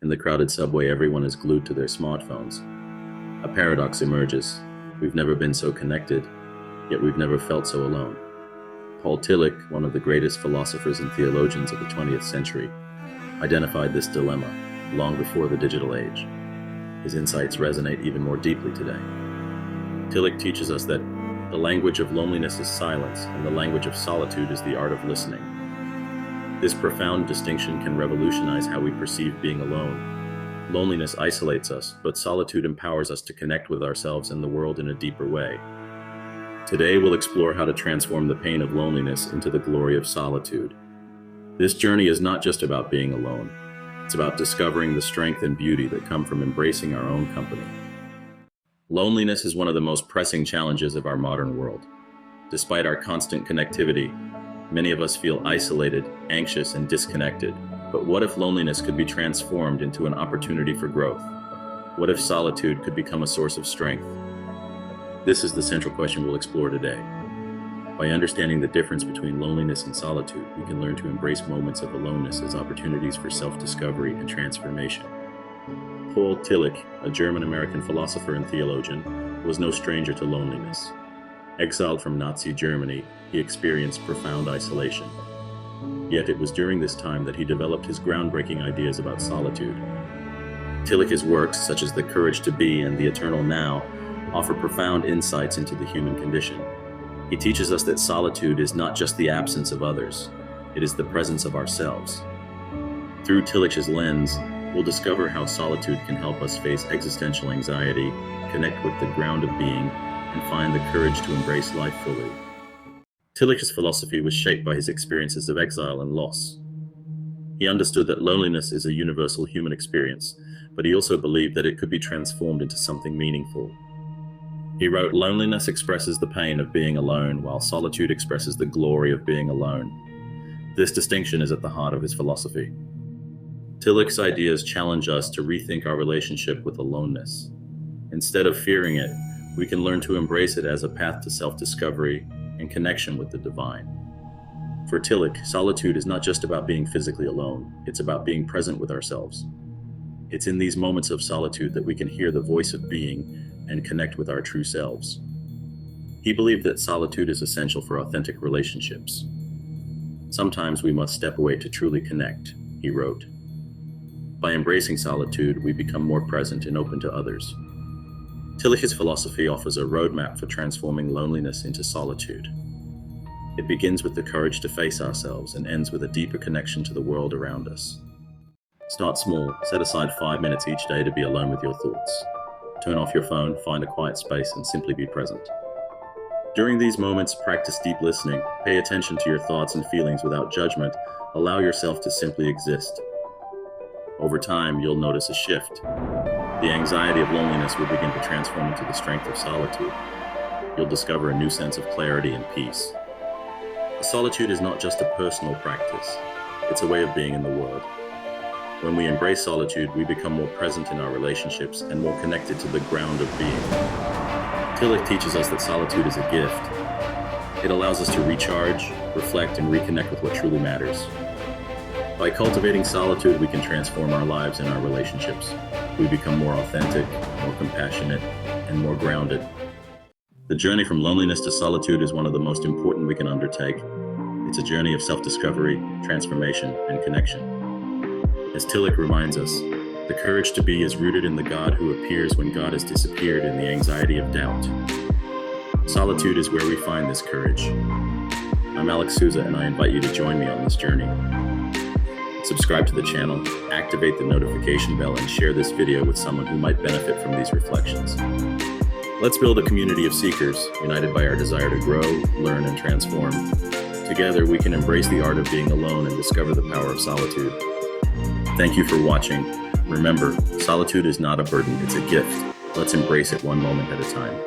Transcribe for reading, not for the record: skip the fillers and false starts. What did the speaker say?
In the crowded subway, everyone is glued to their smartphones. A paradox emerges. We've never been so connected, yet we've never felt so alone. Paul Tillich, one of the greatest philosophers and theologians of the 20th century, identified this dilemma long before the digital age. His insights resonate even more deeply today. Tillich teaches us that the language of loneliness is silence, and the language of solitude is the art of listening. This profound distinction can revolutionize how we perceive being alone. Loneliness isolates us, but solitude empowers us to connect with ourselves and the world in a deeper way. Today, we'll explore how to transform the pain of loneliness into the glory of solitude. This journey is not just about being alone. It's about discovering the strength and beauty that come from embracing our own company. Loneliness is one of the most pressing challenges of our modern world. Despite our constant connectivity, many of us feel isolated, anxious, and disconnected. But what if loneliness could be transformed into an opportunity for growth? What if solitude could become a source of strength? This is the central question we'll explore today. By understanding the difference between loneliness and solitude, we can learn to embrace moments of aloneness as opportunities for self-discovery and transformation. Paul Tillich, a German-American philosopher and theologian, was no stranger to loneliness. Exiled from Nazi Germany, he experienced profound isolation. Yet it was during this time that he developed his groundbreaking ideas about solitude. Tillich's works, such as The Courage to Be and The Eternal Now, offer profound insights into the human condition. He teaches us that solitude is not just the absence of others, it is the presence of ourselves. Through Tillich's lens, we'll discover how solitude can help us face existential anxiety, connect with the ground of being, and find the courage to embrace life fully. Tillich's philosophy was shaped by his experiences of exile and loss. He understood that loneliness is a universal human experience, but he also believed that it could be transformed into something meaningful. He wrote, "Loneliness expresses the pain of being alone, while solitude expresses the glory of being alone." This distinction is at the heart of his philosophy. Tillich's ideas challenge us to rethink our relationship with aloneness. Instead of fearing it, we can learn to embrace it as a path to self-discovery and connection with the divine. For Tillich, solitude is not just about being physically alone, it's about being present with ourselves. It's in these moments of solitude that we can hear the voice of being and connect with our true selves. He believed that solitude is essential for authentic relationships. "Sometimes we must step away to truly connect," he wrote. By embracing solitude, we become more present and open to others. Tillich's philosophy offers a roadmap for transforming loneliness into solitude. It begins with the courage to face ourselves and ends with a deeper connection to the world around us. Start small, set aside 5 minutes each day to be alone with your thoughts. Turn off your phone, find a quiet space, and simply be present. During these moments, practice deep listening. Pay attention to your thoughts and feelings without judgment. Allow yourself to simply exist. Over time, you'll notice a shift. The anxiety of loneliness will begin to transform into the strength of solitude. You'll discover a new sense of clarity and peace. Solitude is not just a personal practice, it's a way of being in the world. When we embrace solitude, we become more present in our relationships and more connected to the ground of being. Tillich teaches us that solitude is a gift. It allows us to recharge, reflect, and reconnect with what truly matters. By cultivating solitude, we can transform our lives and our relationships. We become more authentic, more compassionate, and more grounded. The journey from loneliness to solitude is one of the most important we can undertake. It's a journey of self-discovery, transformation, and connection. As Tillich reminds us, the courage to be is rooted in the God who appears when God has disappeared in the anxiety of doubt. Solitude is where we find this courage. I'm Alex Souza, and I invite you to join me on this journey. Subscribe to the channel, activate the notification bell, and share this video with someone who might benefit from these reflections. Let's build a community of seekers, united by our desire to grow, learn, and transform. Together, we can embrace the art of being alone and discover the power of solitude. Thank you for watching. Remember, solitude is not a burden, it's a gift. Let's embrace it one moment at a time.